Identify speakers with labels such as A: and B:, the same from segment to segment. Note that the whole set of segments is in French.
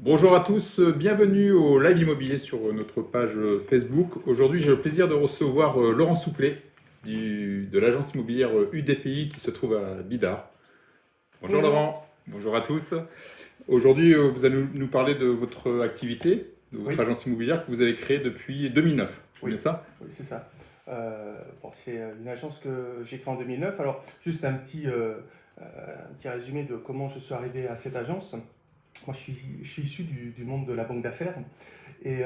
A: Bonjour à tous, bienvenue au live immobilier sur notre page Facebook. Aujourd'hui, j'ai le plaisir de recevoir Laurent Souplet de l'agence immobilière UDPI qui se trouve à Bidart. Bonjour
B: Bonjour.
A: Laurent, bonjour à tous. Aujourd'hui, vous allez nous parler de votre activité, de votre
B: Oui,
A: agence immobilière que vous avez créée depuis 2009. Je mets
B: oui,
A: ça?
B: oui, c'est ça. Bon, c'est une agence que j'ai créée en 2009. Alors, juste un petit résumé de comment je suis arrivé à cette agence. Moi, je suis issu du monde de la banque d'affaires et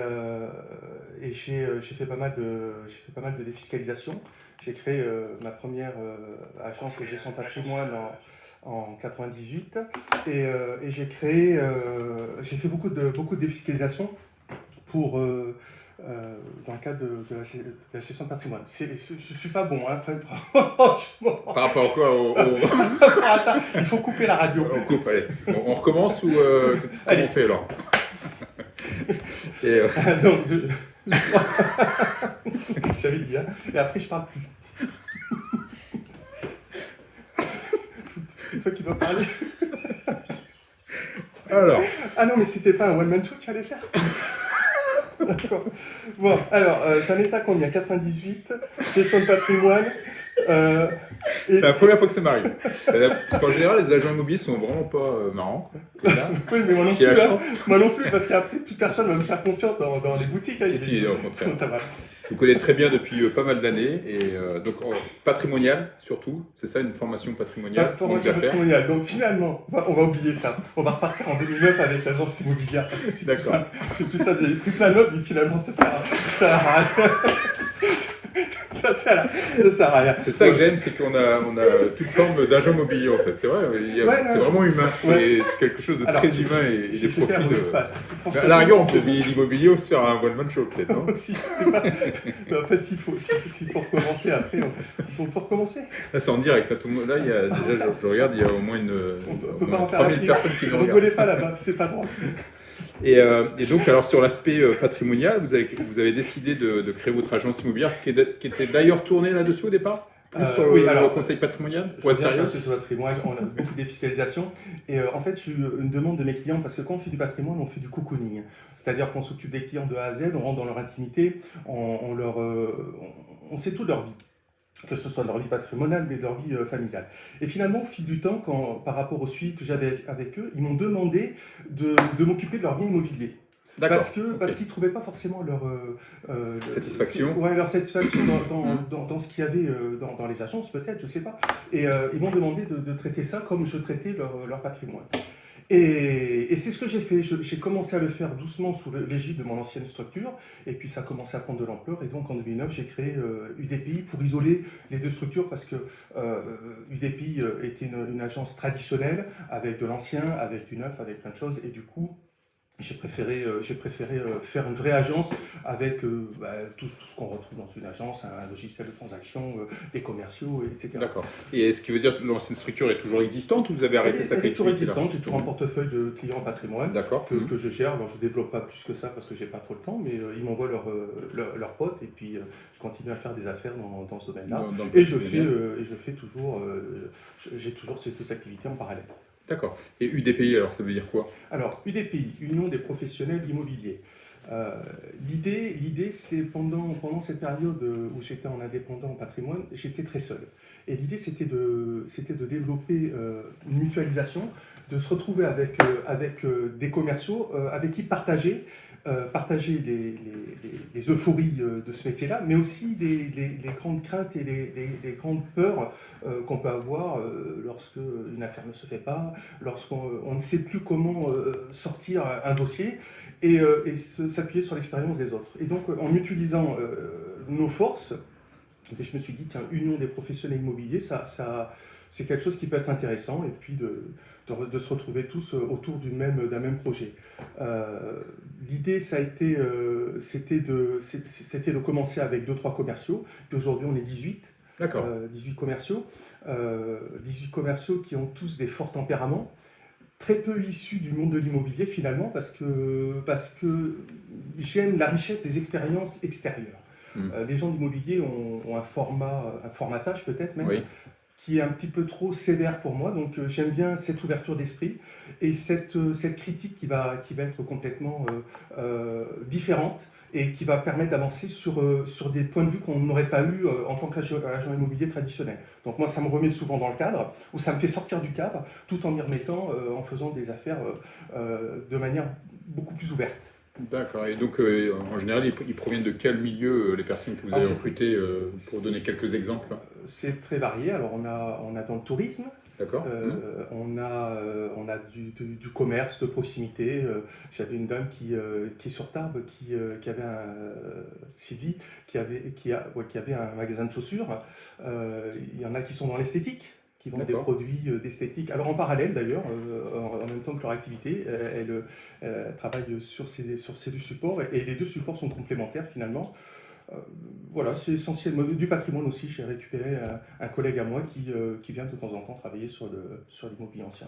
B: j'ai fait j'ai fait pas mal de défiscalisation. J'ai créé ma première agence de gestion de patrimoine en 98 et j'ai fait beaucoup de défiscalisation pour, dans le cadre de la gestion de patrimoine. Je ne suis pas bon, hein, franchement.
A: Par rapport à quoi
B: Ah, ça, il faut couper la radio.
A: on coupe, allez. On recommence ou comment
B: Allez.
A: on fait alors? Et,
B: Donc, j'avais dit, hein. Et après, je parle plus. C'est toi qui dois parler.
A: alors,
B: Ah non, mais c'était pas un one-man show que tu allais faire. D'accord. Bon, alors, j'en étais à combien? 98, gestion de patrimoine.
A: c'est la première fois que ça m'arrive. Parce qu'en général, les agents immobiliers sont vraiment pas marrants. Et là,
B: Oui, mais moi non
A: j'ai
B: plus,
A: la
B: hein.
A: chance.
B: Moi non plus, parce qu'après, plus personne va me faire confiance dans les boutiques. Hein.
A: Si, au contraire.
B: Ça va.
A: Je vous connais très bien depuis pas mal d'années. Et donc, patrimonial, surtout. C'est ça, une formation patrimoniale.
B: Formation
A: banque d'affaires.
B: patrimoniale. Donc finalement, on va oublier ça. On va repartir en 2009 avec l'agence immobilière. Parce que c'est plus
A: D'accord.
B: ça. C'est plus ça. J'avais pris plein de notes, mais finalement, ça sert à rien. Ça sert à rien.
A: C'est ça que j'aime, c'est qu'on a toute forme d'agent immobilier en fait. C'est vrai, c'est vraiment humain. C'est quelque chose de
B: Alors,
A: très humain et des
B: J'ai fait un
A: profils.
B: mauvais page. Parce que
A: À la rigueur, on peut oublier l'immobilier ou se faire un one-man show peut-être, non?
B: Si, je sais pas. Mais enfin, s'il faut recommencer après, on peut recommencer.
A: Là, c'est en direct. Là, tout le monde, là il y a déjà, je regarde, il y a au moins
B: On peut
A: au
B: pas
A: moins
B: en faire
A: 3000
B: la
A: personnes qui nous regardent.
B: Rigolez pas là-bas, c'est pas drôle.
A: Et donc, alors sur l'aspect patrimonial, vous avez décidé de créer votre agence immobilière qui était d'ailleurs tournée là-dessus au départ? Plus sur
B: Oui,
A: le
B: alors,
A: conseil patrimonial?
B: Je
A: Pour être
B: reviens
A: sérieux?
B: sur le patrimoine, on a beaucoup de défiscalisation. Et en fait, j'ai eu une demande de mes clients parce que quand on fait du patrimoine, on fait du cocooning. C'est-à-dire qu'on s'occupe des clients de A à Z, on rentre dans leur intimité, on sait tout de leur vie, que ce soit de leur vie patrimoniale, mais de leur vie familiale. Et finalement, au fil du temps, par rapport au suivi que j'avais avec eux, ils m'ont demandé de m'occuper de leur bien immobilier.
A: D'accord.
B: Parce qu'ils ne trouvaient pas forcément
A: Satisfaction.
B: leur satisfaction dans ce qu'il y avait dans les agences, peut-être, je ne sais pas. Et ils m'ont demandé de traiter ça comme je traitais leur patrimoine. Et c'est ce que j'ai fait. J'ai commencé à le faire doucement sous l'égide de mon ancienne structure, et puis ça a commencé à prendre de l'ampleur. Et donc en 2009, j'ai créé UDPI pour isoler les deux structures parce que UDPI était une agence traditionnelle avec de l'ancien, avec du neuf, avec plein de choses. Et du coup, j'ai préféré faire une vraie agence avec tout ce qu'on retrouve dans une agence, un logiciel de transaction, des commerciaux, etc.
A: D'accord. Et ce qui veut dire que l'ancienne structure est toujours existante ou vous avez arrêté sa
B: Elle est toujours
A: activité là?
B: existante, j'ai toujours un portefeuille de clients en patrimoine
A: D'accord.
B: que je gère. Alors je ne développe pas plus que ça parce que j'ai pas trop le temps, mais ils m'envoient leurs potes et puis je continue à faire des affaires dans ce domaine-là.
A: Dans le
B: Et je fais,
A: patrimonial.
B: j'ai toujours ces deux activités en parallèle.
A: D'accord. Et UDPI, alors ça veut dire quoi?
B: Alors, UDPI, Union des professionnels immobiliers. L'idée, c'est pendant cette période où j'étais en indépendant en patrimoine, j'étais très seul. Et l'idée, c'était de développer une mutualisation, de se retrouver avec des commerciaux avec qui partager les euphories de ce métier-là, mais aussi les grandes craintes et les grandes peurs qu'on peut avoir lorsque une affaire ne se fait pas, lorsqu'on ne sait plus comment sortir un dossier et s'appuyer sur l'expérience des autres. Et donc, en utilisant nos forces, je me suis dit, tiens, union des professionnels immobiliers, c'est quelque chose qui peut être intéressant, et puis de se retrouver tous autour d'un même projet. L'idée, c'était de commencer avec 2-3 commerciaux, puis aujourd'hui on est 18.
A: D'accord.
B: 18 commerciaux, 18 commerciaux qui ont tous des forts tempéraments, très peu issus du monde de l'immobilier finalement, parce que j'aime la richesse des expériences extérieures. Les gens de l'immobilier ont un formatage peut-être même,
A: Oui.
B: qui est un petit peu trop sévère pour moi. Donc j'aime bien cette ouverture d'esprit et cette critique qui va être complètement différente et qui va permettre d'avancer sur des points de vue qu'on n'aurait pas eu en tant qu'agent immobilier traditionnel. Donc moi, ça me remet souvent dans le cadre, ou ça me fait sortir du cadre, tout en m'y remettant, en faisant des affaires de manière beaucoup plus ouverte.
A: D'accord. Et donc, en général, ils proviennent de quel milieu, les personnes que vous avez recrutées, pour donner quelques exemples?
B: C'est très varié. Alors, on a dans le tourisme.
A: D'accord.
B: On a du commerce de proximité. J'avais une dame qui est sur Tarbes, qui avait Sylvie, qui avait un magasin de chaussures. Il y en a qui sont dans l'esthétique, qui vendent des produits d'esthétique. Alors en parallèle d'ailleurs, en même temps que leur activité, elle travaille sur ces deux supports et les deux supports sont complémentaires finalement. Voilà, c'est essentiellement du patrimoine aussi. J'ai récupéré un collègue à moi qui vient de temps en temps travailler sur l'immobilier ancien.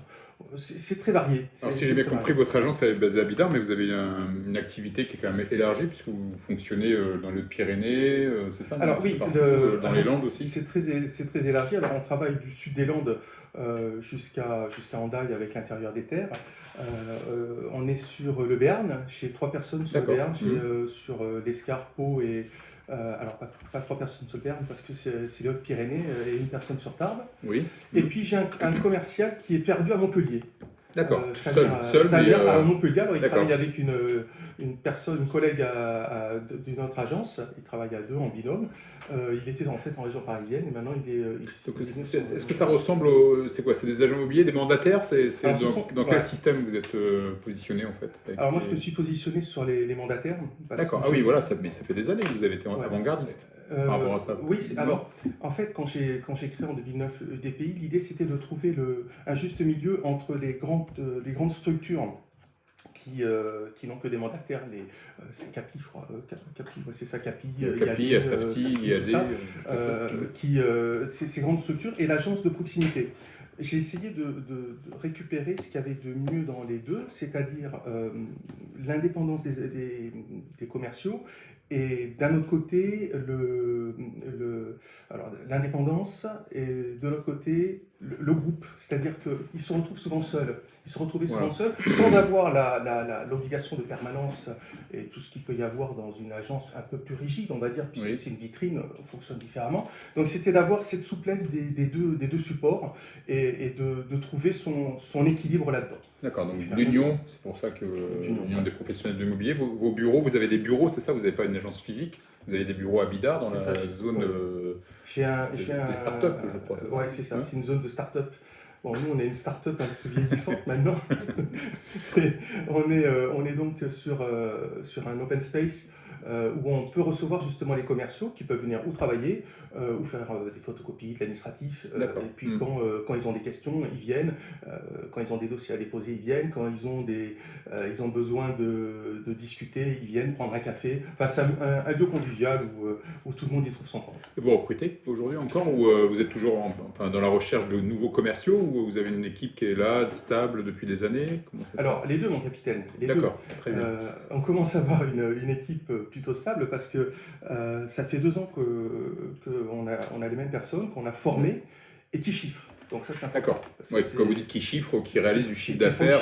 B: C'est très varié.
A: Alors, si j'ai bien compris, votre agence est basée à Bidart, mais vous avez une activité qui est quand même élargie, puisque vous fonctionnez dans le Pyrénées, c'est ça?
B: Alors oui,
A: dans les Landes aussi.
B: C'est très élargi. Alors on travaille du sud des Landes jusqu'à Hendaye avec l'intérieur des terres. On est sur le Béarn, j'ai 3 personnes sur le Béarn, sur l'Escarpeau et... alors pas 3 personnes sur le Béarn parce que c'est les Hautes-Pyrénées et une personne sur Tarbes.
A: Oui.
B: Et puis j'ai un commercial qui est perdu à Montpellier.
A: D'accord.
B: Seul à Montpellier. Alors il travaille avec une collègue d'une autre agence. Il travaille à 2 en binôme. Il était en fait en région parisienne et maintenant il est.
A: Est-ce que ça ressemble c'est quoi? C'est des agents immobiliers, des mandataires? Dans quel système vous êtes positionné en fait?
B: Alors moi je me suis positionné sur les mandataires.
A: D'accord. Ah oui, voilà, mais ça fait des années que vous avez été avant-gardiste par rapport à ça.
B: Oui, alors en fait quand j'ai créé en 2009 EDPI, l'idée c'était de trouver un juste milieu entre les grandes structures qui n'ont que des mandataires, c'est Capi, je crois, Capi, ouais, c'est ça, Capi,
A: Safety, IAD,
B: ces grandes structures et l'agence de proximité. J'ai essayé de récupérer ce qu'il y avait de mieux dans les deux, c'est-à-dire l'indépendance des commerciaux et d'un autre côté l'indépendance et de l'autre côté le groupe, c'est-à-dire qu'ils se retrouvent souvent seuls. Ils se retrouvaient souvent seuls, sans avoir l'obligation de permanence et tout ce qu'il peut y avoir dans une agence un peu plus rigide, on va dire, puisque c'est une vitrine, on fonctionne différemment. Donc c'était d'avoir cette souplesse des deux supports et de trouver son équilibre là-dedans.
A: D'accord, donc l'union, c'est pour ça que l'union des professionnels de l'immobilier, vos bureaux, vous avez des bureaux, c'est ça? Vous n'avez pas une agence physique? Vous avez des bureaux à Bidart dans la zone des startups, je crois.
B: Oui, c'est ça, c'est une zone de start-up. Bon, nous, on est une start-up un peu vieillissante maintenant. On est donc sur un open space où on peut recevoir justement les commerciaux qui peuvent venir ou travailler ou faire des photocopies, de l'administratif. Et puis quand ils ont des questions, ils viennent. Quand ils ont des dossiers à déposer, ils viennent. Quand ils ont besoin de discuter, ils viennent prendre un café. Enfin, c'est un lieu convivial où tout le monde y trouve son compte.
A: Et vous recrutez aujourd'hui encore ou vous êtes toujours dans la recherche de nouveaux commerciaux ou vous avez une équipe qui est là, stable depuis des années? Comment ça se passe?
B: Alors, les deux, mon capitaine.
A: D'accord, très bien.
B: On commence à avoir une équipe plutôt stable parce que ça fait 2 ans qu'on a les mêmes personnes, qu'on a formées et qui chiffrent. Donc ça, c'est important.
A: D'accord. Quand vous dites qui chiffrent, qui réalisent du chiffre d'affaires.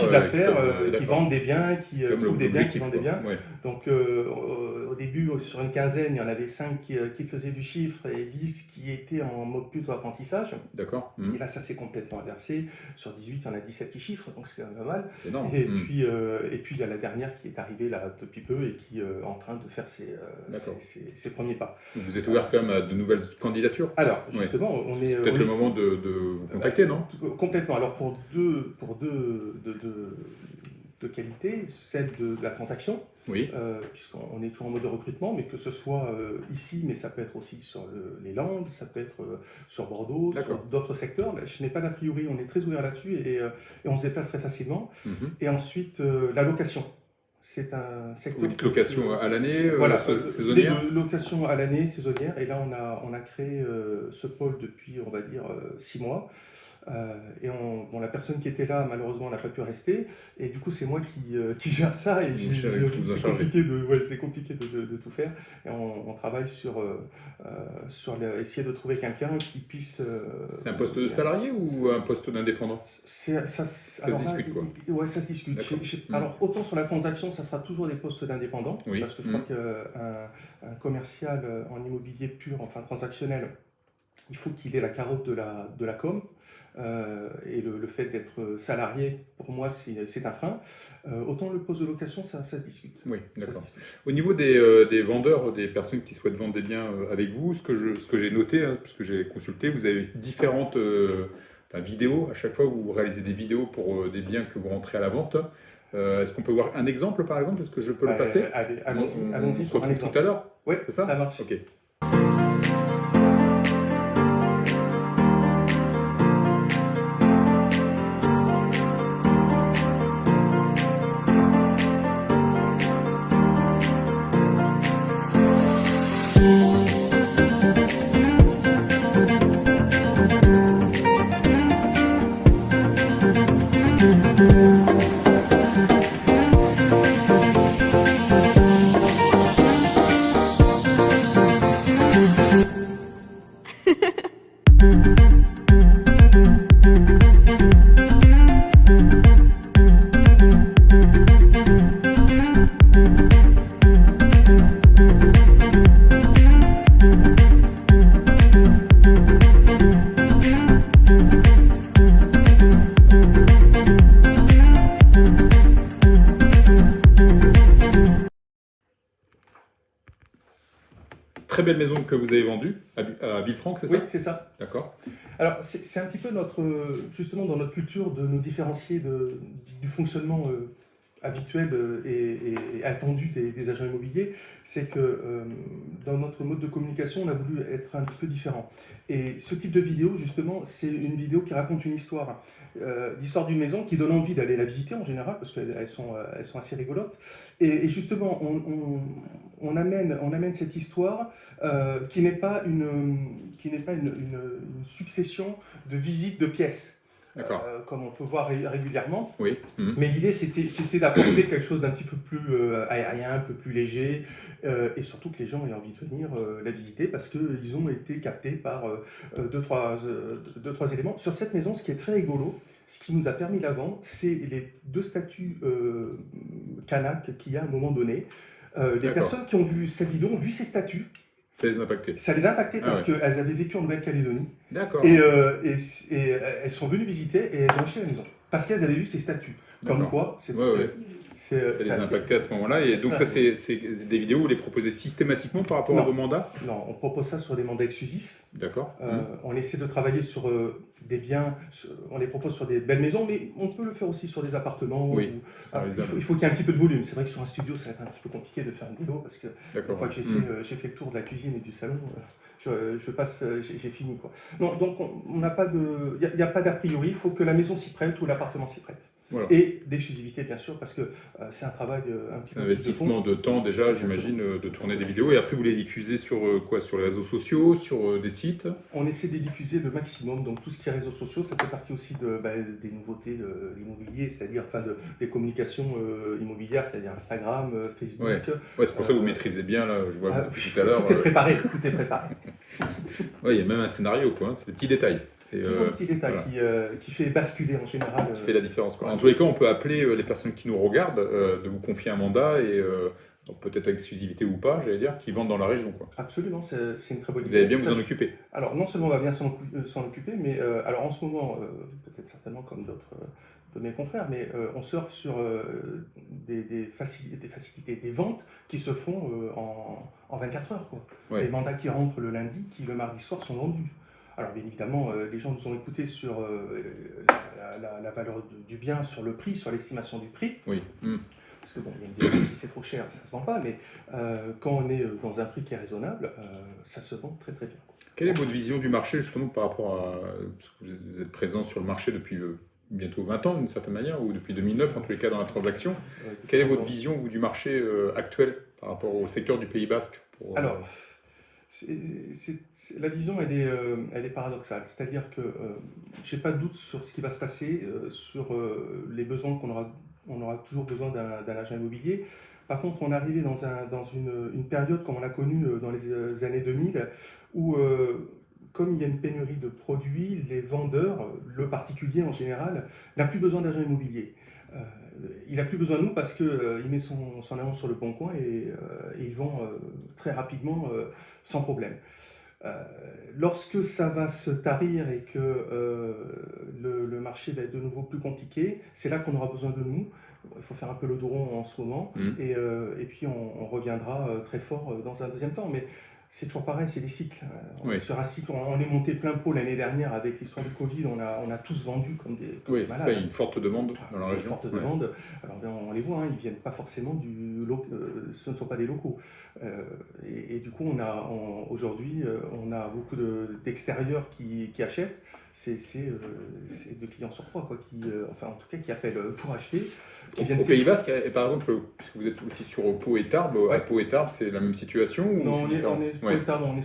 B: Qui vendent des biens, qui trouvent des biens, qui vendent des biens.
A: Ouais.
B: Donc au début, sur une quinzaine, il y en avait 5 qui faisaient du chiffre et 10 qui étaient en mode plutôt apprentissage.
A: D'accord.
B: Et là, ça s'est complètement inversé. Sur 18, il y en a 17 qui chiffrent, donc c'est quand même pas mal.
A: C'est énorme.
B: Et puis il y a la dernière qui est arrivée là depuis peu et qui est en train de faire ses premiers pas.
A: Donc vous êtes ouvert quand même à de nouvelles candidatures?
B: Alors, justement, on est...
A: C'est peut-être le moment de vous contacter, non?
B: Complètement. Alors, pour deux qualités, celle de la transaction, puisqu'on est toujours en mode de recrutement, mais que ce soit ici, mais ça peut être aussi sur les Landes, ça peut être sur Bordeaux, sur d'autres secteurs. Là, je n'ai pas d'a priori, on est très ouvert là-dessus et on se déplace très facilement. Et ensuite, la location. C'est un secteur...
A: Vous dites location à l'année,
B: saisonnière? Location à l'année, saisonnière. Et là, on a créé ce pôle depuis, on va dire, 6 mois. Bon, la personne qui était là, malheureusement, n'a pas pu rester. Et du coup, c'est moi qui gère ça. Et c'est compliqué de tout faire. Et on travaille sur essayer de trouver quelqu'un qui puisse...
A: c'est un poste de salarié ou un poste d'indépendant?
B: Ça
A: se discute, quoi.
B: Ouais, ça se discute. Alors, autant sur la transaction, ça sera toujours des postes d'indépendants.
A: Oui.
B: Parce que je crois qu'un commercial en immobilier pur, enfin transactionnel, il faut qu'il ait la carotte de la com. Et le fait d'être salarié, pour moi, c'est un frein. Autant le poste de location, ça se discute.
A: Oui, d'accord. Au niveau des vendeurs, des personnes qui souhaitent vendre des biens avec vous, ce que j'ai noté, hein, puisque j'ai consulté, vous avez différentes vidéos. À chaque fois, vous réalisez des vidéos pour des biens que vous rentrez à la vente. Est-ce qu'on peut voir un exemple, par exemple? Est-ce que je peux le passer?
B: Allons-y.
A: On se retrouve tout à l'heure?
B: Oui,
A: c'est ça?
B: Ça marche.
A: Ok. Très belle maison que vous avez vendue à Villefranche, c'est ça?
B: Oui, c'est ça.
A: D'accord.
B: Alors, c'est un petit peu justement dans notre culture de nous différencier du fonctionnement habituel et attendu des agents immobiliers. C'est que dans notre mode de communication, on a voulu être un petit peu différent. Et ce type de vidéo, justement, c'est une vidéo qui raconte une histoire. L'histoire d'une maison qui donne envie d'aller la visiter en général, parce qu'elles sont assez rigolotes. Et justement, on amène cette histoire qui n'est pas une succession de visites de pièces. Comme on peut voir régulièrement.
A: Oui.
B: Mais l'idée, c'était d'apporter quelque chose d'un petit peu plus aérien, un peu plus léger, et surtout que les gens aient envie de venir la visiter parce qu'ils ont été captés par deux, trois éléments. Sur cette maison, ce qui est très rigolo, ce qui nous a permis la vente, c'est les deux statues Kanak qu'il y a à un moment donné. Les personnes qui ont vu cette vidéo ont vu ces statues.
A: Ça les a impactés.
B: Ça les a impactés parce qu'elles avaient vécu en Nouvelle-Calédonie.
A: D'accord.
B: Et elles sont venues visiter et elles ont acheté la maison. Parce qu'elles avaient vu ces statues. Comme quoi, ça
A: les a impactés à ce moment-là. Et donc ça, c'est des vidéos où vous les proposez systématiquement par rapport à vos mandats?
B: Non, on propose ça sur des mandats exclusifs.
A: D'accord.
B: On essaie de travailler sur des biens, on les propose sur des belles maisons, mais on peut le faire aussi sur des appartements.
A: Oui.
B: Il faut qu'il y ait un petit peu de volume. C'est vrai que sur un studio, ça va être un petit peu compliqué de faire une vidéo parce que une fois que j'ai fait le tour de la cuisine et du salon, j'ai fini, quoi. Non, donc on n'a pas de, il n'y a pas d'a priori. Il faut que la maison s'y prête ou l'appartement s'y prête. Voilà. Et d'exclusivité, bien sûr, parce que c'est un travail un petit peu.
A: C'est un investissement de temps déjà, j'imagine, de tourner des vidéos. Et après, vous les diffusez sur quoi? Sur les réseaux sociaux, sur des sites?
B: On essaie de les diffuser le maximum. Donc tout ce qui est réseaux sociaux, ça fait partie aussi des nouveautés de l'immobilier, c'est-à-dire des communications immobilières, c'est-à-dire Instagram, Facebook.
A: Ouais, c'est pour ça que vous maîtrisez bien, là, je vois tout à l'heure.
B: Tout est préparé, tout est préparé.
A: Oui, il y a même un scénario, quoi. C'est des petits détails.
B: C'est toujours un petit détail qui fait basculer en général.
A: Qui fait la différence, quoi. En tous les cas, on peut appeler les personnes qui nous regardent, de vous confier un mandat et peut-être exclusivité ou pas, j'allais dire, qui vendent dans la région, quoi.
B: Absolument, c'est une très bonne idée.
A: Vous allez bien vous en occuper.
B: Alors, non seulement on va bien s'en occuper, mais alors en ce moment, peut-être certainement comme d'autres de mes confrères, mais on surfe sur des facilités, des ventes qui se font en 24 heures, quoi. Ouais. Les mandats qui rentrent le lundi, qui le mardi soir sont vendus. Alors bien évidemment, les gens nous ont écoutés sur la valeur du bien, sur le prix, sur l'estimation du prix.
A: Oui.
B: Parce que bon, il y a une si c'est trop cher, ça ne se vend pas, mais quand on est dans un prix qui est raisonnable, ça se vend très très bien.
A: Quelle est votre vision du marché justement par rapport à... Parce que vous êtes présent sur le marché depuis bientôt 20 ans d'une certaine manière, ou depuis 2009 en tous les cas dans la transaction. Quelle est votre vision du marché actuel par rapport au secteur du Pays Basque
B: Alors, La vision, elle est paradoxale. C'est-à-dire que j'ai pas de doute sur ce qui va se passer, sur les besoins on aura toujours besoin d'un agent immobilier. Par contre, on est arrivé dans une période comme on l'a connue dans les années 2000, où comme il y a une pénurie de produits, les vendeurs, le particulier en général, n'a plus besoin d'agent immobilier. Euh, il n'a plus besoin de nous parce qu'il met son annonce sur le bon coin et il vend très rapidement sans problème. Euh, Lorsque ça va se tarir et que le marché va être de nouveau plus compliqué, c'est là qu'on aura besoin de nous. Il faut faire un peu le dos rond en ce moment et puis on reviendra très fort dans un deuxième temps. Mais c'est toujours pareil, c'est des cycles. On est sur un cycle, on est monté plein pot l'année dernière avec l'histoire du Covid, on a tous vendu comme des
A: Oui, c'est
B: malades.
A: ça, il y a une forte demande dans la région.
B: Une forte demande. Alors bien, on les voit, hein, ils viennent pas forcément ce ne sont pas des locaux. Et du coup, aujourd'hui, on a beaucoup d'extérieurs qui achètent. C'est deux clients sur trois, quoi, enfin en tout cas, qui appellent pour acheter.
A: Au Pays Basque, et par exemple, puisque vous êtes aussi sur Pau et Tarbes, à Pau et Tarbes, c'est la même situation ou
B: non,
A: c'est différent?
B: Pau et Tarbes, on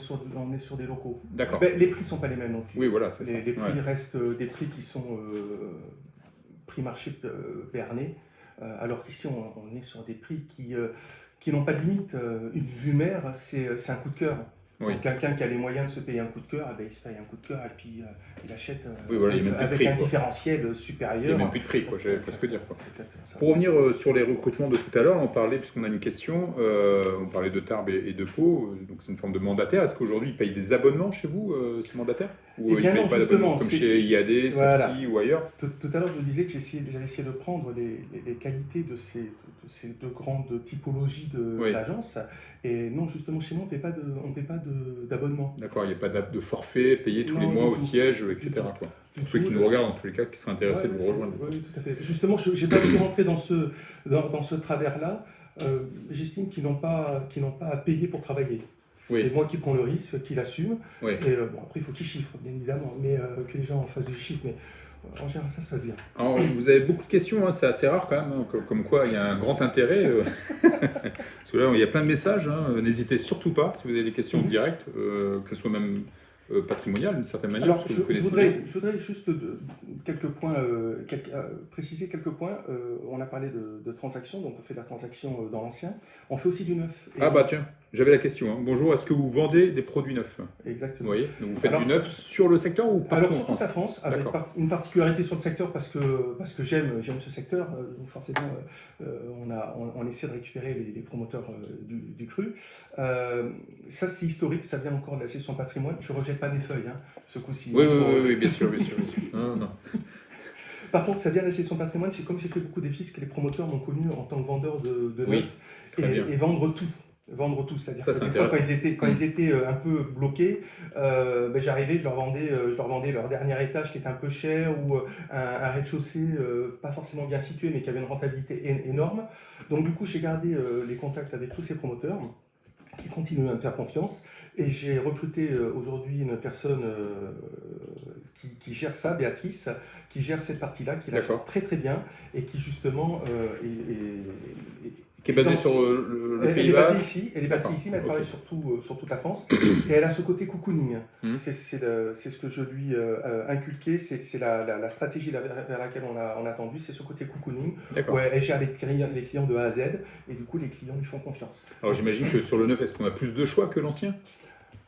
B: est sur des locaux.
A: D'accord.
B: Ben, les prix sont pas les mêmes non plus.
A: Oui, voilà, c'est ça.
B: Les prix restent des prix qui sont prix marché berné, alors qu'ici, on est sur des prix qui n'ont pas de limite. Une vue mer, c'est un coup de cœur.
A: Oui.
B: Donc, quelqu'un qui a les moyens de se payer un coup de cœur, il se paye un coup de cœur et puis il achète
A: Oui, voilà, il y a même plus de
B: avec
A: prix,
B: un
A: quoi.
B: différentiel supérieur.
A: Il n'y a même plus de prix, quoi, il faut se le dire. Quoi.
B: C'est exactement ça.
A: Pour revenir sur les recrutements de tout à l'heure, on parlait, puisqu'on a une question, on parlait de Tarbes et de Pau, donc c'est une forme de mandataire. Est-ce qu'aujourd'hui ils payent des abonnements chez vous, ces mandataires? Ou
B: Eh bien
A: ils
B: non,
A: payent pas
B: justement,
A: d'abonnement, comme chez IAD,
B: voilà.
A: Safety ou ailleurs?
B: Tout à l'heure, je vous disais que j'avais essayé de prendre les qualités de ces deux grandes typologies d'agences. Et non, justement, chez nous, on ne paie pas d'abonnement.
A: D'accord, il n'y a pas de forfait payé tous les
B: Non,
A: mois
B: du
A: au
B: tout.
A: siège, etc. Quoi. Pour ceux qui nous regardent, en tous les cas, qui seraient intéressés de vous rejoindre.
B: Oui, tout à fait. Justement, je n'ai pas voulu rentrer dans ce travers-là. J'estime qu'ils n'ont pas à payer pour travailler.
A: Oui.
B: C'est moi qui prends le risque, qui l'assume.
A: Oui.
B: Et bon, après, il faut qu'ils chiffrent, bien évidemment, mais que les gens en fassent du chiffre. Mais en général, ça se passe bien.
A: Alors, vous avez beaucoup de questions, hein, c'est assez rare quand même, hein, comme quoi il y a un grand intérêt. Parce que là, il y a plein de messages, hein, n'hésitez surtout pas, si vous avez des questions directes, que ce soit même patrimoniales d'une certaine manière.
B: Alors,
A: parce que vous
B: je
A: connaissez bien.
B: voudrais juste quelques points, préciser quelques points. On a parlé de transactions, donc on fait de la transaction dans l'ancien. On fait aussi du neuf.
A: Ah bah tiens, j'avais la question. Hein. Bonjour, est-ce que vous vendez des produits neufs?
B: Exactement.
A: Vous voyez, donc vous faites
B: Alors,
A: du neuf sur le secteur ou partout
B: Alors
A: en
B: sur toute
A: France?
B: la France, avec une particularité sur le secteur parce que j'aime ce secteur, forcément on essaie de récupérer les promoteurs du cru. Ça c'est historique, ça vient encore de la gestion patrimoine. Je ne rejette pas mes feuilles, hein, ce coup-ci.
A: Oui, bien sûr. Non.
B: Par contre, ça vient de la gestion patrimoine. Comme j'ai fait beaucoup des fiscs, les promoteurs m'ont connu en tant que vendeur de neuf et vendre tout. Vendre tout, c'est-à-dire que des fois quand ils étaient un peu bloqués, j'arrivais, je leur vendais leur dernier étage qui était un peu cher ou un rez-de-chaussée pas forcément bien situé mais qui avait une rentabilité énorme. Donc du coup j'ai gardé les contacts avec tous ces promoteurs qui continuent à me faire confiance et j'ai recruté aujourd'hui une personne qui gère ça, Béatrice, qui gère cette partie-là, qui la gère très très bien et qui justement
A: qui est basée sur le Pays
B: Basée
A: Basque.
B: ici, elle est basée ici, mais elle travaille sur toute la France. Et elle a ce côté cocooning. C'est ce que je lui inculqué, c'est la stratégie vers laquelle on a tendu, c'est ce côté cocooning, où elle gère les clients de A à Z, et du coup les clients lui font confiance.
A: Alors j'imagine que sur le neuf, est-ce qu'on a plus de choix que l'ancien?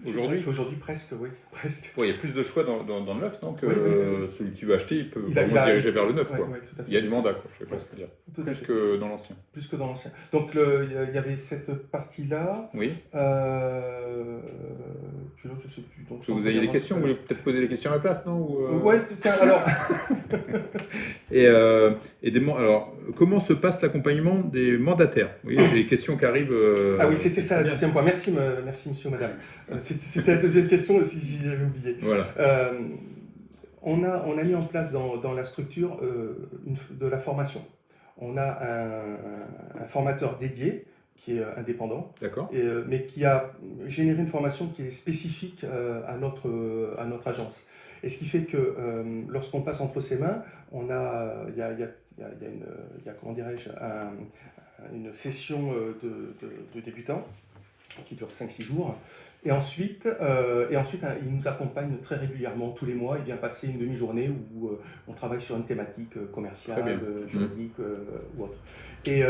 A: Aujourd'hui,
B: presque, oui. Presque.
A: Ouais, il y a plus de choix dans le neuf, donc celui qui veut acheter, il peut vraiment se diriger vers le neuf. Quoi. Il y a du mandat, quoi, je ne sais pas ce que dire. Plus que dans l'ancien.
B: Plus que dans l'ancien. Donc il y avait cette partie-là.
A: Oui.
B: Je ne sais plus. Donc,
A: vous avez des questions, vous voulez peut-être poser des questions à la place, non?
B: Oui, tiens, alors.
A: Alors, comment se passe l'accompagnement des mandataires? Oui, j'ai des questions qui arrivent.
B: Ah oui, c'était ça le deuxième point. Merci monsieur, madame. C'était la deuxième question, si j'avais oublié.
A: Voilà.
B: On a mis en place dans la structure de la formation. On a un formateur dédié qui est indépendant, mais qui a généré une formation qui est spécifique à notre agence. Et ce qui fait que lorsqu'on passe entre ses mains, il y a comment dirais-je, une session de débutants. qui dure 5-6 jours. Et ensuite, il nous accompagne très régulièrement, tous les mois. Il vient passer une demi-journée où on travaille sur une thématique commerciale, juridique ou autre. Et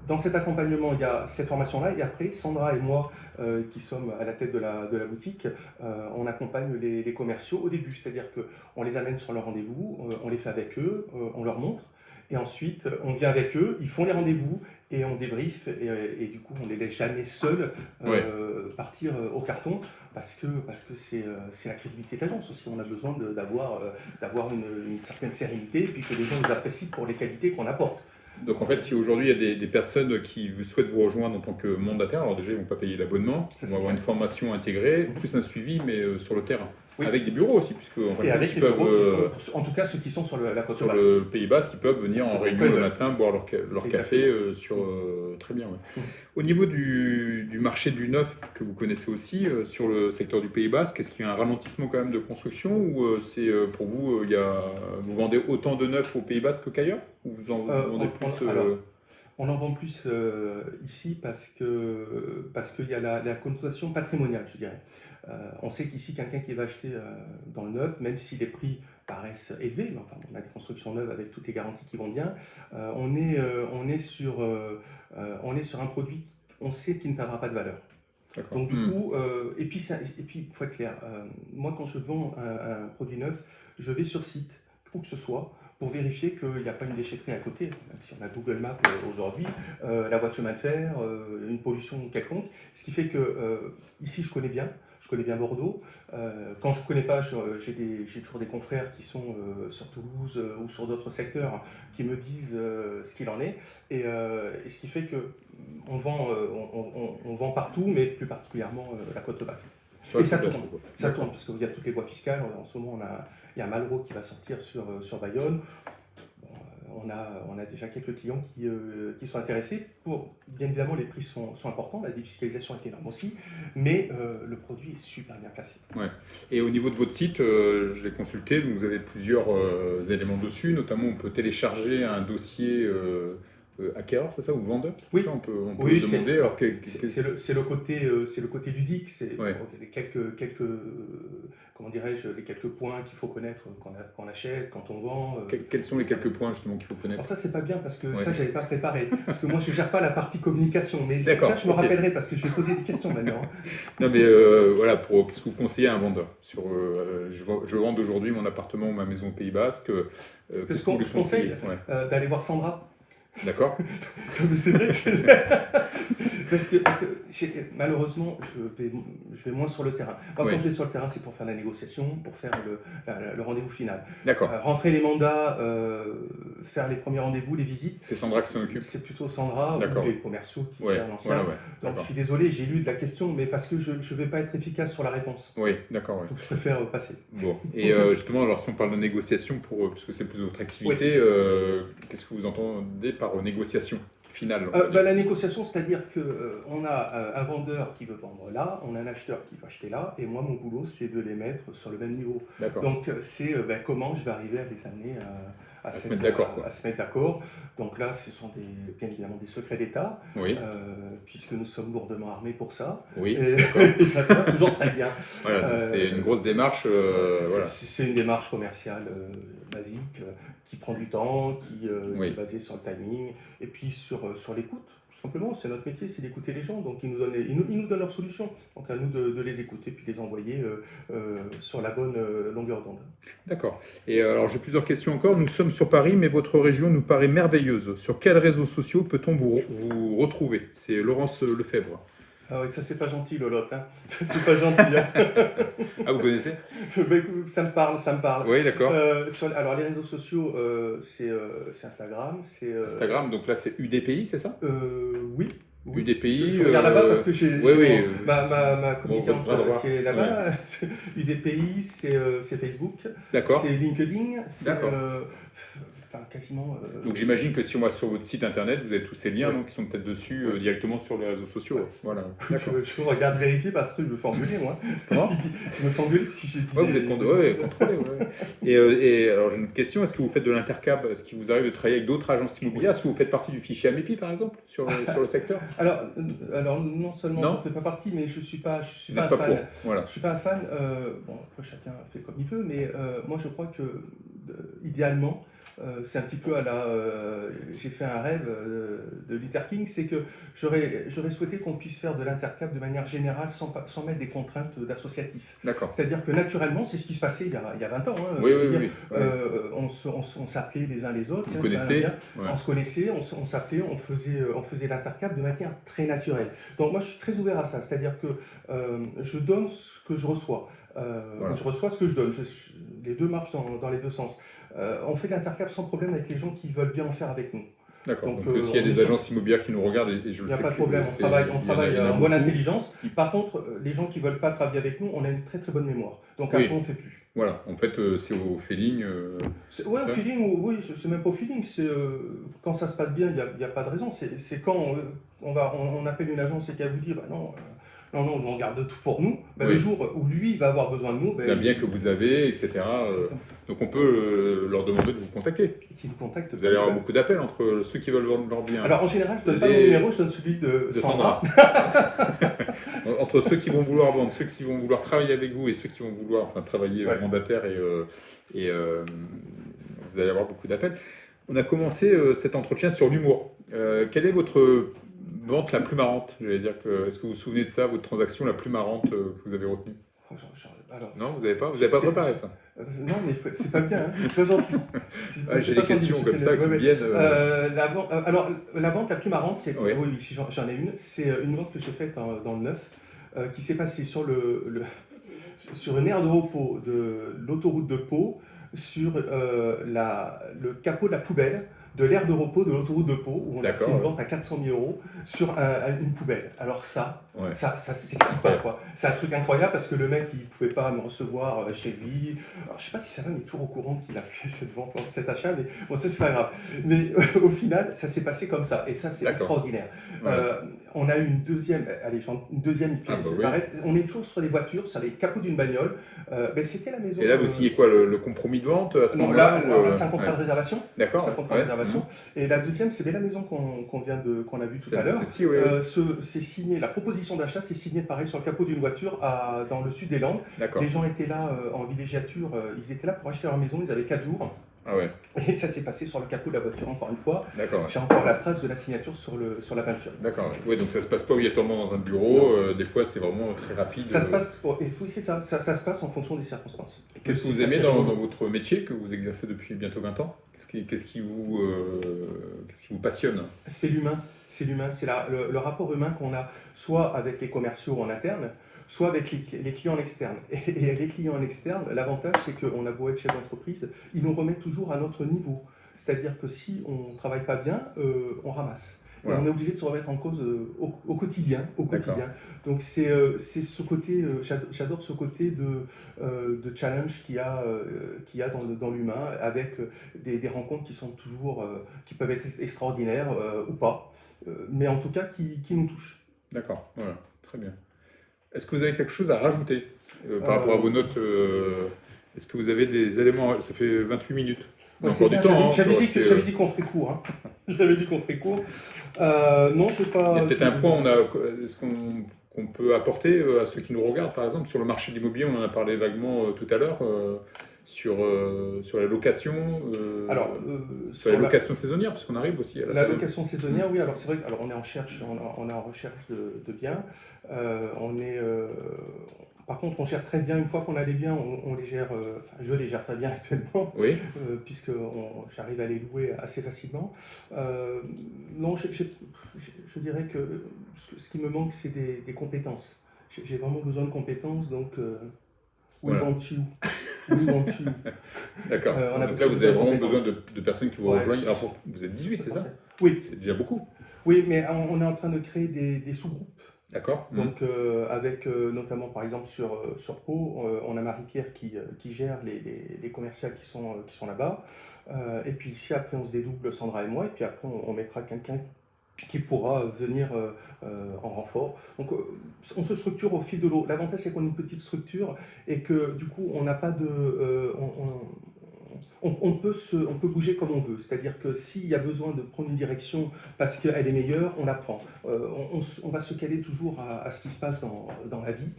B: dans cet accompagnement, il y a cette formation-là. Et après, Sandra et moi, qui sommes à la tête de la boutique, on accompagne les commerciaux au début. C'est-à-dire qu'on les amène sur leur rendez-vous, on les fait avec eux, on leur montre. Et ensuite, on vient avec eux, ils font les rendez-vous et on débriefe. Et du coup, on ne les laisse jamais seuls partir au carton parce que c'est la crédibilité de l'agence aussi. On a besoin d'avoir une certaine sérénité et puis que les gens nous apprécient pour les qualités qu'on apporte.
A: Donc en fait, si aujourd'hui il y a des personnes qui souhaitent vous rejoindre en tant que mandataire, alors déjà ils ne vont pas payer l'abonnement, ils vont avoir une formation intégrée, plus un suivi, mais sur le terrain. Oui. Avec des bureaux aussi, puisque en fait,
B: et avec des bureaux qui sont, en tout cas ceux qui sont sur la côte basse.
A: Sur le Pays Basque, ils peuvent venir en réunion le matin, boire leur café très bien. Ouais. Au niveau du marché du neuf que vous connaissez aussi, sur le secteur du Pays Basque, est-ce qu'il y a un ralentissement quand même de construction ou c'est pour vous, vous vendez autant de neufs au Pays Basque qu'ailleurs ou vous en vendez plus
B: alors, on en vend plus ici parce qu'il y a la connotation patrimoniale, je dirais. On sait qu'ici, quelqu'un qui va acheter dans le neuf, même si les prix paraissent élevés, mais enfin, on a des constructions neuves avec toutes les garanties qui vont bien, on est sur un produit, on sait qu'il ne perdra pas de valeur. Donc du coup, et puis il faut être clair, moi quand je vends un produit neuf, je vais sur site, où que ce soit, pour vérifier qu'il n'y a pas une déchetterie à côté, même si on a Google Maps aujourd'hui, la voie de chemin de fer, une pollution quelconque, ce qui fait que ici je connais bien Bordeaux. Quand je ne connais pas, j'ai toujours des confrères qui sont sur Toulouse ou sur d'autres secteurs qui me disent ce qu'il en est. Et ce qui fait qu'on vend partout, mais plus particulièrement la côte basse. Et ça tourne, parce qu'il y a toutes les voies fiscales. En ce moment, il y a Malraux qui va sortir sur Bayonne. On a déjà quelques clients qui sont intéressés. Bien évidemment, les prix sont importants, la défiscalisation est énorme aussi, mais le produit est super bien placé.
A: Ouais. Et au niveau de votre site, je l'ai consulté, donc vous avez plusieurs éléments dessus, notamment on peut télécharger un dossier acquéreur, c'est ça, ou vendeur?
B: Oui,
A: ça, on peut
B: oui,
A: demander.
B: C'est le côté ludique, c'est quelques comment dirais-je, les quelques points qu'il faut connaître quand on achète, quand on vend.
A: Quels sont les quelques points justement qu'il faut connaître?
B: Alors ça c'est pas bien parce que ça j'avais pas préparé, parce que moi je gère pas la partie communication, mais ça je me rappellerai parce que je vais poser des questions maintenant.
A: Non mais voilà, qu'est-ce que vous conseillez à un vendeur sur, je vends aujourd'hui mon appartement ou ma maison au Pays Basque.
B: Qu'est-ce qu'on je conseille d'aller voir Sandra.
A: D'accord.
B: C'est vrai parce que malheureusement, je vais moins sur le terrain. Moi, quand je vais sur le terrain, c'est pour faire la négociation, pour faire le rendez-vous final.
A: D'accord.
B: Rentrer les mandats, faire les premiers rendez-vous, les visites.
A: C'est Sandra qui s'en occupe?
B: C'est plutôt Sandra ou les commerciaux qui gèrent l'ancien. Donc je suis désolé, j'ai lu de la question, mais parce que je ne vais pas être efficace sur la réponse.
A: Oui, d'accord.
B: Donc je préfère passer.
A: Bon. Et justement, alors si on parle de négociation, puisque c'est plus votre activité, qu'est-ce que vous entendez par négociation finale?
B: La négociation, c'est-à-dire qu'on a un vendeur qui veut vendre là, on a un acheteur qui veut acheter là, et moi, mon boulot, c'est de les mettre sur le même niveau. Donc, c'est comment je vais arriver à les amener à se mettre d'accord. Donc là, ce sont bien évidemment des secrets d'État, puisque nous sommes lourdement armés pour ça.
A: Oui,
B: et ça se passe toujours très bien.
A: Voilà, c'est une grosse démarche.
B: C'est une démarche commerciale basique, qui prend du temps, qui est basée sur le timing, et puis sur l'écoute. Tout simplement, c'est notre métier, c'est d'écouter les gens. Donc, ils nous donnent leurs solutions. Donc, à nous de les écouter, puis les envoyer sur la bonne longueur d'onde. D'accord.
A: Et alors, j'ai plusieurs questions encore. Nous sommes sur Paris, mais votre région nous paraît merveilleuse. Sur quels réseaux sociaux peut-on vous retrouver? C'est Laurence Lefebvre.
B: Ah oui, ça c'est pas gentil, Lolotte. Hein. Ça c'est pas gentil. Hein.
A: Ah, vous connaissez?
B: Ça me parle.
A: Oui, d'accord.
B: Alors, les réseaux sociaux, c'est Instagram.
A: Instagram, donc là c'est UDPI, c'est ça?
B: Oui.
A: UDPI.
B: Je regarde là-bas parce que j'ai ma communicante qui est là-bas. UDPI, c'est Facebook.
A: D'accord.
B: C'est LinkedIn. enfin, quasiment.
A: Donc j'imagine que si on va sur votre site internet, vous avez tous ces liens
B: Ouais.
A: donc, qui sont peut-être dessus directement sur les réseaux sociaux.
B: Ouais.
A: Voilà. D'accord.
B: Je regarde vérifier parce que je me fais engueuler, moi.
A: Comment?
B: Je me fais engueuler si je dis.
A: Ouais, vous êtes contrôlé. Ouais. Et alors j'ai une question, est-ce que vous faites de l'intercap? Est-ce qu'il vous arrive de travailler avec d'autres agences immobilières? Est-ce que vous faites partie du fichier AMEPI par exemple sur le secteur?
B: Alors, non seulement
A: Non?
B: je ne fais pas partie, mais je suis pas
A: Vous
B: un
A: n'êtes pas
B: fan.
A: pour. Voilà.
B: Je suis pas un fan. Bon, après chacun fait comme il veut, mais moi je crois que idéalement, c'est un petit peu à la. J'ai fait un rêve de Luther King, c'est que j'aurais souhaité qu'on puisse faire de l'intercap de manière générale sans mettre des contraintes d'associatif.
A: D'accord.
B: C'est-à-dire que naturellement, c'est ce qui se passait il y a 20 ans. Hein,
A: Oui,
B: je veux
A: oui,
B: dire,
A: oui.
B: on s'appelait les uns les autres.
A: Vous
B: hein,
A: connaissez?
B: bien.
A: Ouais.
B: On se connaissait, on s'appelait, on faisait l'intercap de manière très naturelle. Donc moi, je suis très ouvert à ça. C'est-à-dire que je donne ce que je reçois.
A: Voilà.
B: Je reçois ce que je donne. Les deux marchent dans les deux sens. On fait de l'intercap sans problème avec les gens qui veulent bien en faire avec nous.
A: D'accord.
B: Donc,
A: Donc s'il y a des agences immobilières qui nous regardent, et je
B: Il
A: le
B: n'y a
A: sais
B: pas de
A: que
B: problème,
A: c'est-
B: on
A: il y en
B: travaille
A: a
B: en bonne
A: beaucoup.
B: intelligence. Par contre, les gens qui ne veulent pas travailler avec nous, on a une très très bonne mémoire. Donc
A: Oui.
B: après, on ne fait plus.
A: Voilà, en fait, c'est au feeling.
B: Ouais, au
A: ça
B: feeling, oui, c'est même pas au feeling. Quand ça se passe bien, il n'y a pas de raison. C'est quand on appelle une agence et qu'elle vous dit, bah non, on garde tout pour nous. Bah,
A: Oui.
B: Le jour où lui il va avoir besoin de nous, bah,
A: D'un bien que vous avez, etc. Donc on peut leur demander de vous contacter.
B: qui nous contacte.
A: Vous allez avoir beaucoup d'appels entre ceux qui veulent vendre leur bien.
B: Alors en général, je ne donne pas mon
A: Les-
B: numéro, je donne celui de
A: de
B: Sandra.
A: Entre ceux qui vont vouloir vendre, ceux qui vont vouloir travailler avec vous et ceux qui vont vouloir travailler
B: Ouais.
A: mandataire et vous allez avoir beaucoup d'appels. On a commencé cet entretien sur l'humour. Quelle est votre vente la plus marrante? J'allais dire est-ce que vous vous souvenez de ça, votre transaction la plus marrante que vous avez retenue?
B: Alors,
A: Non, vous n'avez pas préparé ça?
B: non, mais c'est pas bien, hein, c'est pas gentil.
A: J'ai
B: pas
A: des questions
B: gentil,
A: comme ça qui
B: ouais, ouais.
A: viennent.
B: Alors, la vente la plus marrante,
A: Oui.
B: oui, si j'en ai une, c'est une vente que j'ai faite dans le neuf, qui s'est passée sur sur une aire de repos de l'autoroute de Pau, sur le capot de la poubelle de l'aire de repos de l'autoroute de Pau, où on a fait
A: D'accord,
B: une
A: ouais.
B: vente à 400 000 euros sur une poubelle. Alors ça
A: Ouais.
B: ça s'explique pas, quoi. C'est un truc incroyable parce que le mec, il pouvait pas me recevoir chez lui. Alors, je sais pas si sa femme est toujours au courant qu'il a fait cette vente, cet achat, mais bon, ça, c'est pas grave. Mais au final, ça s'est passé comme ça. Et ça, c'est
A: D'accord.
B: extraordinaire.
A: Ouais.
B: On a eu une deuxième, une deuxième pièce.
A: Ah, bah oui.
B: On est toujours sur les voitures, sur les capots d'une bagnole. C'était la maison.
A: Et là, vous signez quoi, le compromis de vente à ce
B: Non,
A: moment-là?
B: là, c'est un contrat de réservation.
A: D'accord.
B: C'est un contrat de réservation. Et la deuxième, c'est la maison qu'on a vue tout à l'heure.
A: Celle-ci, oui.
B: C'est signé, la proposition d'achat, c'est signé pareil sur le capot d'une voiture dans le sud des Landes.
A: D'accord.
B: Les gens étaient là en villégiature, ils étaient là pour acheter leur maison, ils avaient 4 jours.
A: Ah ouais,
B: Et ça s'est passé sur le capot de la voiture, encore une fois.
A: d'accord.
B: J'ai encore la trace de la signature sur la peinture.
A: D'accord. Ouais. Oui, donc ça se passe pas obligatoirement dans un bureau. Des fois, c'est vraiment très rapide.
B: Ça se passe, oui, c'est ça, ça se passe en fonction des circonstances.
A: Qu'est-ce que vous aimez dans votre métier que vous exercez depuis bientôt 20 ans? Qu'est-ce qui vous passionne?
B: C'est l'humain, c'est le rapport humain qu'on a, soit avec les commerciaux en interne, soit avec les clients en externe. Et les clients en externe, l'avantage, c'est qu'on a beau être chef d'entreprise, ils nous remettent toujours à notre niveau. C'est-à-dire que si on ne travaille pas bien, on ramasse.
A: Voilà.
B: Et on est obligé de se remettre en cause au quotidien. Donc c'est ce côté, j'adore ce côté de challenge qu'il y a dans l'humain, avec des rencontres qui sont toujours, qui peuvent être extraordinaires ou pas, mais en tout cas qui nous touchent.
A: D'accord, voilà, très bien. Est-ce que vous avez quelque chose à rajouter par rapport à vos notes Est-ce que vous avez des éléments? Ça fait 28 minutes.
B: Ouais,
A: Encore du temps.
B: J'avais dit qu'on ferait court. Hein. J'avais dit qu'on ferait court. Non, je sais pas.
A: Il y a peut-être un point est-ce qu'on peut apporter à ceux qui nous regardent, par exemple, sur le marché de l'immobilier, on en a parlé vaguement tout à l'heure, sur la location, sur la location saisonnière, parce qu'on arrive aussi à
B: la location saisonnière, oui. Alors c'est vrai qu'on est en recherche, on est en recherche de biens. Par contre, on gère très bien, une fois qu'on a les biens, on les gère, je les gère très bien actuellement,
A: oui.
B: Puisque j'arrive à les louer assez facilement. Non, je dirais que ce qui me manque, c'est des compétences. J'ai vraiment besoin de compétences, donc we
A: Voilà.
B: want you. We want you.
A: D'accord. Donc là, vous avez vraiment besoin de personnes qui vous rejoignent. Alors, vous êtes 18, c'est ça?
B: Oui.
A: C'est déjà beaucoup.
B: Oui, mais on est en train de créer des sous-groupes.
A: D'accord.
B: Donc, avec notamment, par exemple, sur Pau, on a Marie-Pierre qui gère les commerciales qui sont là-bas. Et puis ici, après, on se dédouble, Sandra et moi, et puis après, on mettra quelqu'un qui pourra venir en renfort. Donc, on se structure au fil de l'eau. L'avantage, c'est qu'on a une petite structure et que, du coup, on n'a pas de... on peut bouger comme on veut. C'est-à-dire que s'il y a besoin de prendre une direction parce qu'elle est meilleure, on la prend. On va se caler toujours à ce qui se passe dans la vie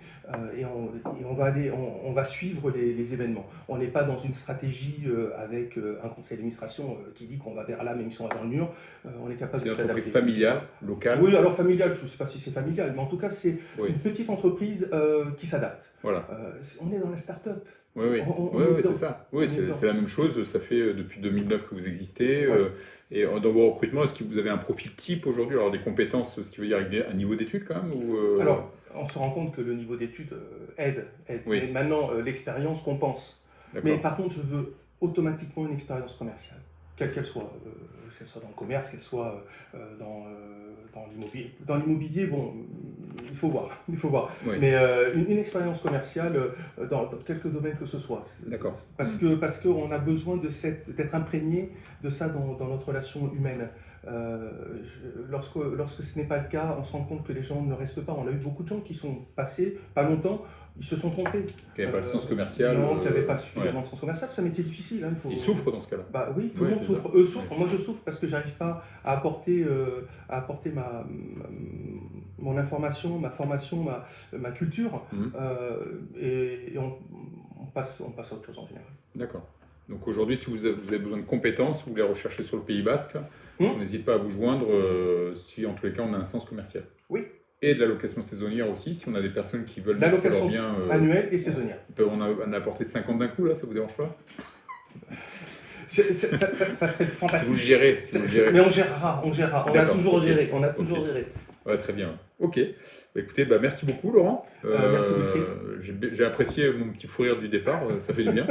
B: et on va suivre les événements. On n'est pas dans une stratégie avec un conseil d'administration qui dit qu'on va vers là, même si on va dans le mur. On est capable de
A: C'est une
B: s'adapter.
A: entreprise familiale, locale.
B: Oui, alors familiale, je ne sais pas si c'est familial, mais en tout cas, c'est
A: Oui.
B: une petite entreprise qui s'adapte.
A: Voilà.
B: On est dans la start-up.
A: Oui, oui,
B: On est dedans.
A: c'est ça. Oui, c'est la même chose. Ça fait depuis 2009 que vous existez.
B: Ouais.
A: Et dans vos recrutements, est-ce que vous avez un profil type aujourd'hui? Alors, des compétences, ce qui veut dire avec un niveau d'études quand même ou,
B: Alors, on se rend compte que le niveau d'études aide.
A: Oui.
B: Mais maintenant, l'expérience compense.
A: D'accord.
B: Mais par contre, je veux automatiquement une expérience commerciale, quelle qu'elle soit dans le commerce, qu'elle soit dans l'immobilier. Dans l'immobilier, bon, il faut voir.
A: Oui.
B: Mais une expérience commerciale dans quelques domaines que ce soit.
A: D'accord.
B: Parce qu'on a besoin d'être imprégné de ça dans notre relation humaine. Lorsque ce n'est pas le cas, on se rend compte que les gens ne restent pas. On a eu beaucoup de gens qui sont passés, pas longtemps, ils se sont trompés.
A: Qui n'avaient pas le sens commercial.
B: Non, qui n'avaient pas suffisamment de sens commercial. C'est un métier difficile. Hein,
A: Ils souffrent dans ce cas-là.
B: Bah oui, tout le monde souffre. Eux souffrent. Moi, je souffre parce que j'arrive pas à apporter mon information, ma formation, ma culture. Et on passe à autre chose en général.
A: D'accord. Donc aujourd'hui, si vous avez besoin de compétences, vous les recherchez sur le Pays Basque, on n'hésite pas à vous joindre si en tous les cas on a un sens commercial.
B: Oui.
A: Et de la location saisonnière aussi, si on a des personnes qui veulent
B: la
A: mettre
B: location
A: leur bien
B: annuelle et saisonnière.
A: On a apporté 50 d'un coup là, ça vous dérange pas?
B: Ça serait fantastique.
A: Si vous le gérez.
B: Mais on gérera. On a toujours géré.
A: Ouais, très bien. Ok. Bah, écoutez, merci beaucoup Laurent.
B: Merci Wilfried.
A: J'ai apprécié mon petit fou rire du départ, ça fait du bien.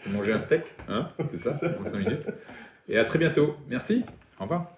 A: J'ai mangé un steak, hein, c'est ça, en 5 minutes. Et à très bientôt. Merci. Au revoir.